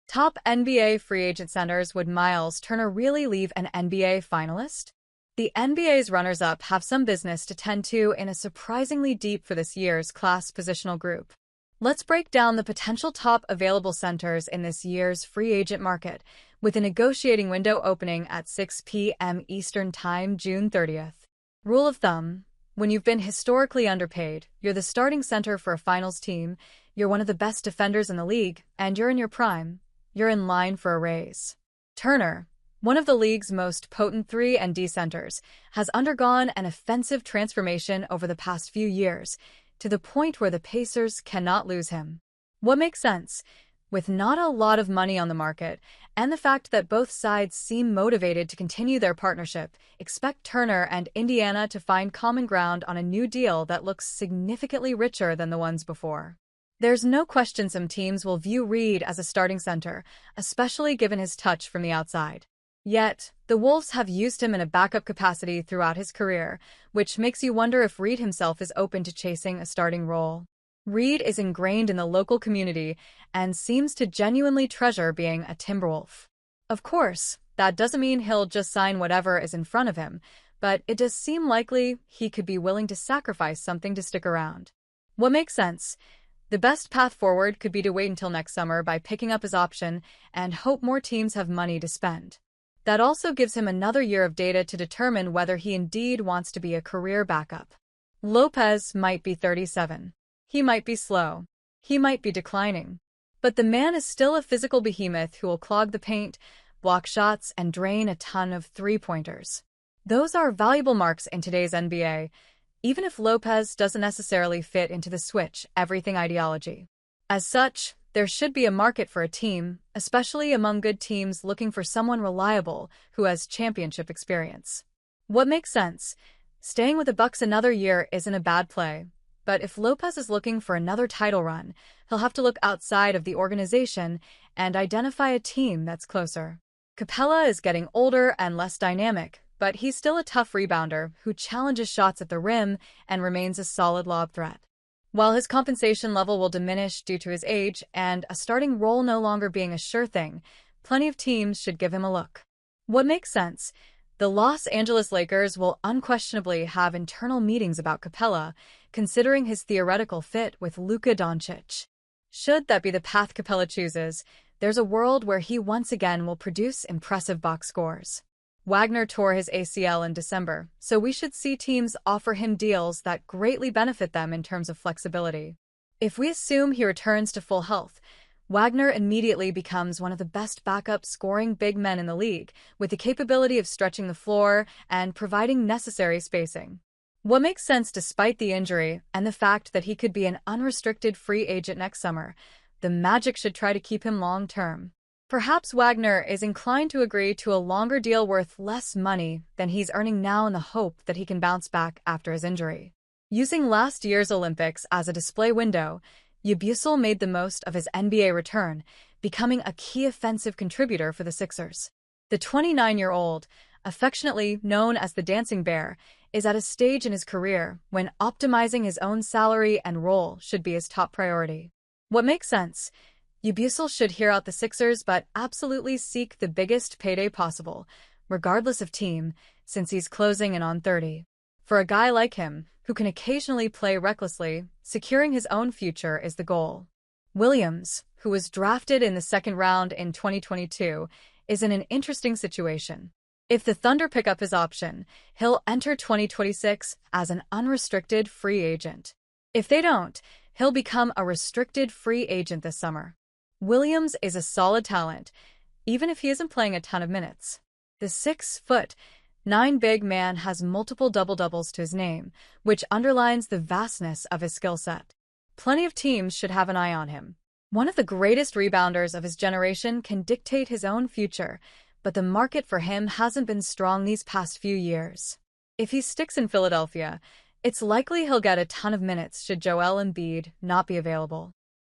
Top NBA free agent centers. Would Myles Turner really leave an NBA finalist? The NBA's runners-up have some business to tend to in a surprisingly deep for this year's class positional group. Let's break down the potential top available centers in this year's free agent market, with a negotiating window opening at 6 p.m. Eastern Time, June 30th. Rule of thumb: when you've been historically underpaid, you're the starting center for a finals team, you're one of the best defenders in the league, and you're in your prime, you're in line for a raise. Turner, one of the league's most potent 3-and-D centers, has undergone an offensive transformation over the past few years, to the point where the Pacers cannot lose him. What makes sense? With not a lot of money on the market, and the fact that both sides seem motivated to continue their partnership, expect Turner and Indiana to find common ground on a new deal that looks significantly richer than the ones before. There's no question some teams will view Reid as a starting center, especially given his touch from the outside. Yet, the Wolves have used him in a backup capacity throughout his career, which makes you wonder if Reid himself is open to chasing a starting role. Reid is ingrained in the local community and seems to genuinely treasure being a Timberwolf. Of course, that doesn't mean he'll just sign whatever is in front of him, but it does seem likely he could be willing to sacrifice something to stick around. What makes sense? The best path forward could be to wait until next summer by picking up his option and hope more teams have money to spend. That also gives him another year of data to determine whether he indeed wants to be a career backup. Lopez might be 37. He might be slow. He might be declining. But the man is still a physical behemoth who will clog the paint, block shots, and drain a ton of three-pointers. Those are valuable marks in today's NBA, even if Lopez doesn't necessarily fit into the switch everything ideology. As such, there should be a market for a team, especially among good teams looking for someone reliable who has championship experience. What makes sense? Staying with the Bucks another year isn't a bad play, but if Lopez is looking for another title run, he'll have to look outside of the organization and identify a team that's closer. Capela is getting older and less dynamic, but he's still a tough rebounder who challenges shots at the rim and remains a solid lob threat. While his compensation level will diminish due to his age and a starting role no longer being a sure thing, plenty of teams should give him a look. What makes sense? The Los Angeles Lakers will unquestionably have internal meetings about Capela, considering his theoretical fit with Luka Doncic. Should that be the path Capela chooses, there's a world where he once again will produce impressive box scores. Wagner tore his ACL in December, so we should see teams offer him deals that greatly benefit them in terms of flexibility. If we assume he returns to full health, Wagner immediately becomes one of the best backup scoring big men in the league, with the capability of stretching the floor and providing necessary spacing. What makes sense despite the injury and the fact that he could be an unrestricted free agent next summer, the Magic should try to keep him long-term. Perhaps Wagner is inclined to agree to a longer deal worth less money than he's earning now in the hope that he can bounce back after his injury. Using last year's Olympics as a display window, Yabusele made the most of his NBA return, becoming a key offensive contributor for the Sixers. The 29-year-old, affectionately known as the Dancing Bear, is at a stage in his career when optimizing his own salary and role should be his top priority. What makes sense? Yabusele should hear out the Sixers but absolutely seek the biggest payday possible, regardless of team, since he's closing in on 30. For a guy like him, who can occasionally play recklessly, securing his own future is the goal. Williams, who was drafted in the second round in 2022, is in an interesting situation. If the Thunder pick up his option, he'll enter 2026 as an unrestricted free agent. If they don't, he'll become a restricted free agent this summer. Williams is a solid talent, even if he isn't playing a ton of minutes. The 6'9" big man has multiple double-doubles to his name, which underlines the vastness of his skill set. Plenty of teams should have an eye on him. One of the greatest rebounders of his generation can dictate his own future, but the market for him hasn't been strong these past few years. If he sticks in Philadelphia, it's likely he'll get a ton of minutes should Joel Embiid not be available.